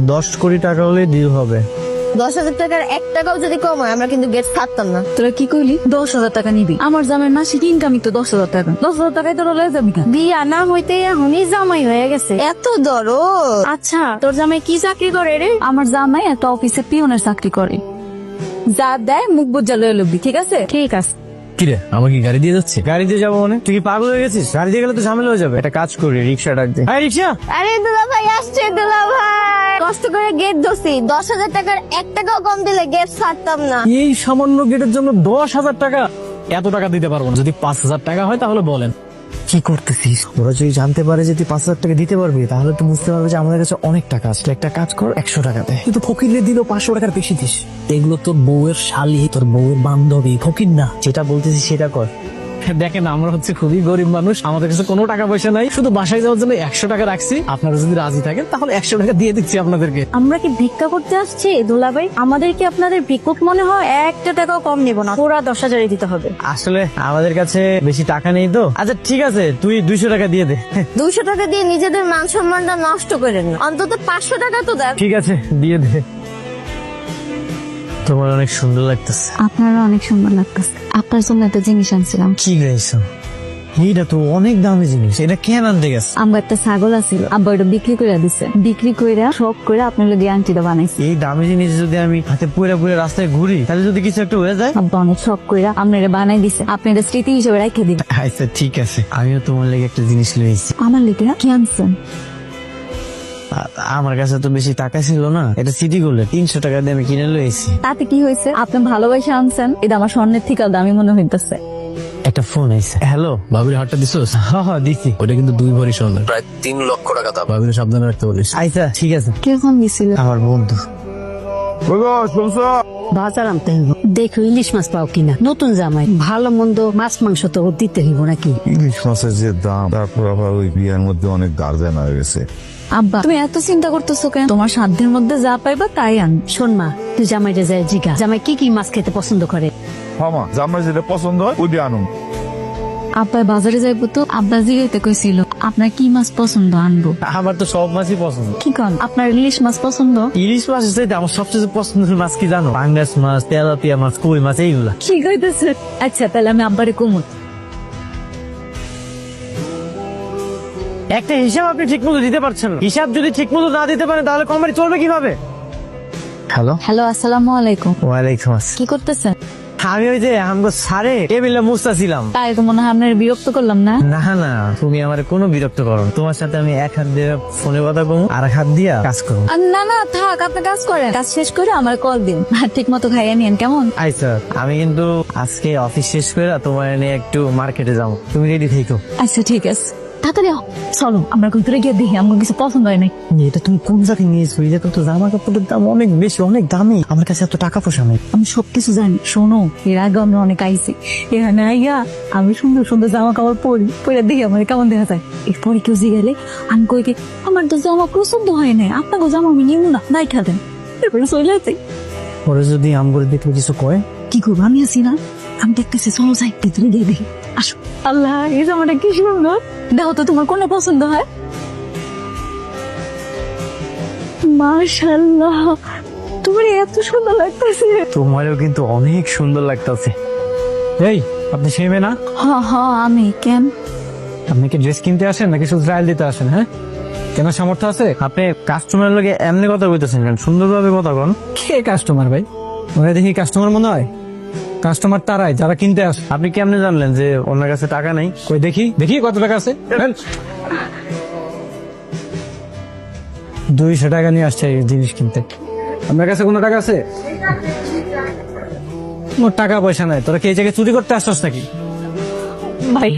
10 কোটি টাকা হলে ডিল হবে। 10,000 টাকার 1 টাকাও যদি কম হয় আমরা কিন্তু গেট ছাড়তাম না। তোরা কি কইলি 10,000 টাকা নিবি? আমার জামাই মাসিক ইনকামই তো 10,000 টাকা। 10,000 টাকায় তোরা লয়ে যাবি কেন? বিয়া না হইতে এখনই জামাই হয়ে গেছে, এত দরদ। আচ্ছা তোর জামাই কি চাকরি করে রে? আমার জামাই একটা অফিসে পিওনের চাকরি করে। যা দেয় মুখ বুঝা লয়ে লবি, ঠিক আছে? ঠিক আছে। কিরে আমাকে কি গাড়ি দিয়ে যাচ্ছে? গাড়ি দিয়ে যাবো মানে? তুই কি পাগল হয়ে গেছিস? গাড়ি দিয়ে গেলে তো ঝামেলা হয়ে যাবে। একটা কাজ করি, রিক্সা ডাক দে। হ্যাঁ রিক্সা। আরে দুলা ভাই আসছে, দুলা ভাই কষ্ট করে গেট ধরছি, 10,000 টাকার 1 টাকাও কম দিলে গেট ছাড়তাম না। এই সামান্য গেটের জন্য 10,000 টাকা? এত টাকা দিতে পারবো না। যদি 5,000 টাকা হয় তাহলে বলেন। কি করতেছিস? ওরা যদি জানতে পারে যে তুই 5,000 টাকা দিতে পারবি তাহলে তো বুঝতে পারবে যে আমাদের কাছে অনেক টাকা আছে। একটা কাজ কর, 100 টাকা দে। কিন্তু ফকিরে দিল 500 টাকার বেশি দিস। এগুলো তোর বউয়ের শালি, তোর বউয়ের বান্ধবী, ফকির না। যেটা বলতেছিস সেটা কর। দেখেন আমরা হচ্ছে খুবই গরিব মানুষ, আমাদের কাছে কোনো টাকা পয়সা নাই, শুধু বাসায় যাওয়ার জন্য 100 টাকা রাখছি। আপনারা যদি রাজি থাকেন তাহলে 100 টাকা দিয়ে দিচ্ছি আপনাদেরকে। আমরা কি ভিক্ষা করতে আসছি দুলা ভাই? আমাদের কি আপনাদের ভিক্ষুক মনে হয়? 1 টাকাও কম নেব না, পুরা 10,000 দিতে হবে। আসলে আমাদের কাছে বেশি টাকা নেই তো। আচ্ছা ঠিক আছে, তুই 200 টাকা দিয়ে দে। 200 টাকা দিয়ে নিজেদের মান সম্মানটা নষ্ট করেন না, অন্তত 500 টাকা তো দেন। ঠিক আছে দিয়ে দে। তোমার অনেক সুন্দর লাগতেছে। আপনারও অনেক সুন্দর লাগতেছে। আপনার জন্য একটা জিনিস আনছিলাম। কি গাইছো? এইটা তো অনেক দামি জিনিস, এটা কেন আনতে গেছে? আমার একটা ছাগল আছিল, আব্বা ওটা বিক্রি করে দিছে। বিক্রি কইরা সব করে আপনার লগে আংটিটা বানাইছে। এই দামি জিনিস যদি আমি হাতে পুরে পুরে রাস্তায় ঘুরি তাহলে যদি কিছু একটা হয়ে যায়? আব্বা অনেক শখ কইরা আপনারা বানাই দিছে, আপনি এটা স্মৃতি হিসেবে রেখে দিন। আচ্ছা ঠিক আছে, আমিও তোমার লেগে একটা জিনিস লইছি। আমার লেগে কি আনছেন? আমার কাছে তো বেশি টাকা ছিল না, এটা সিটি গোল্ড 300 টাকা দিয়ে আমি কিনে লইছি। তাতে কি হয়েছে? আপনি ভালোবাসা আনছেন, এটা আমার স্বর্ণের থেকে দামি মনে হইতেছে। একটা ফোন আইছে। হ্যালো, ভাবির হাটটা দিছোস? হ্যাঁ দিছি। ওটা কিন্তু 2 ভরি সোনা, প্রায় 3 লক্ষ টাকা দাম। ভাবির সাবধানে রাখতে বলিস। আচ্ছা ঠিক আছে। কে ফোন দিছিল? আমার বন্ধু। বাজার আনতে হইব, দেখো ইলিশ মাছ পাও কিনা। নতুন জামাই, ভালো মন্দ মাছ মাংস তো দিতে হইব নাকি। ইলিশ মাছের যে দাম, তারপর আবার ওই বিয়ের মধ্যে অনেক গার্জেন হয়ে গেছে। আব্বা তুমি এত চিন্তা করতেছো কেন? তোমার সাধ্যের মধ্যে যা পাইবা তাই আন। শোন মা, তুই জামাইটা যায় জিগা, জামাই কি কি মাছ খেতে পছন্দ করে। মামা জামাই যেটা পছন্দ হয় ওইটা আনুন। আব্বা বাজারে যাইবো তো, আব্বা জিগাইতে কইছিল আপনার কি মাছ পছন্দ আনবো। আমার তো সব মাছই পছন্দ। কি কন, আপনার ইলিশ মাছ পছন্দ? ইলিশ মাছ চাইতে আমার সবচেয়ে পছন্দের মাছ কি জানো? পাঙ্গাস মাছ, তেলাপিয়া মাছ, কই মাছ, এইগুলা। কি কইতেছে? আচ্ছা তাহলে আমি আব্বারে কমু। একটা হিসাব আপনি ঠিক মতো দিতে পারছেন না। হিসাব যদি ঠিক মতো না দিতে পারেন তাহলে কোম্পানি চলবে কিভাবে? হ্যালো। হ্যালো, আসসালামু আলাইকুম। ওয়ালাইকুম আসসালাম। কি করতেছেন? আমি ওই যে আমগো সারে টেবিলে মুছতাছিলাম। তাই তো মনে হয় আপনার বিরক্ত করলাম না? না না, তুমি আমার কোনো বিরক্ত করো না। তোমার সাথে আমি এক হাত দিয়ে ফোনে কথা কমু, আর এক হাত দিয়া কাজ করবো। না না থাক, আপনি কাজ করেন, কাজ শেষ করে আমার কল দিন। আর ঠিক মতো খাইয়ে নিয়েন কেমন? আচ্ছা আমি কিন্তু আজকে অফিস শেষ করে তোমার নিয়ে একটু মার্কেটে যাবো, তুমি রেডি থেকো। আচ্ছা ঠিক আছে, তাড়াতাড়ি চলো, আমরা ভিতরে গিয়ে দেখি আমার কিছু পছন্দ হয় নাই। এটা তুমি কোন জায়গায় নিয়েছো? এটা তো জামা কাপড়ের দাম অনেক বেশি, অনেক দামি। আমার কাছে এত টাকা পয়সা নেই। আমি সবকিছু জানি, শোনো এর আগে আমরা অনেক আইছি এখানে আইয়া, আমি সুন্দর সুন্দর জামা কাপড় পরে দেখি আমার কেমন দেখা যায়। এরপরে কেউ জিগাইলে আমি কই কি আমার তো জামা পছন্দ হয় না, আপনাকে জামা আমি নিব না, নাই খাতেন। এরপরে চলে যাই। ওরা যদি আম করে দেখলে কিছু কয়? কি করবো, আমি আছি না, আমি দেখতেছি, চলো যাই ভিতরে গিয়ে দেখি। আসো। আল্লাহ, এই জামাটা কি সুন্দর, দেখো তো তোমার কোনটা পছন্দ হয়। মাশাআল্লাহ, তোমার এত সুন্দর লাগতেছে। তোমারও কিন্তু অনেক সুন্দর লাগতেছে। এই আপনি সেই মেয়ে না? হ্যাঁ হ্যাঁ আমি। কেন? আপনি কি ড্রেস কিনতে আসেন নাকি শুধু ট্রায়াল দিতে আসেন? হ্যাঁ, কেন সামর্থ্য আছে? আপনি কাস্টমারের লগে এমনি কথা বলতেছেন কেন? সুন্দরভাবে কথা বল। কে কাস্টমার ভাই? ওরা দেখি কাস্টমার মনে হয়। কাস্টমার তারাই যারা কিনতে আসে। আপনি কেমনে জানলেন যে ওনার কাছে টাকা নাই? কই দেখি দেখি কত টাকা আছে। 200 টাকা নিয়ে আসছে এই জিনিস কিনতে। আপনার কাছে কোনো টাকা আছে? মোর টাকা পয়সা নাই। তোরা কি এই জায়গায় চুরি করতে আসছস নাকি? ভাই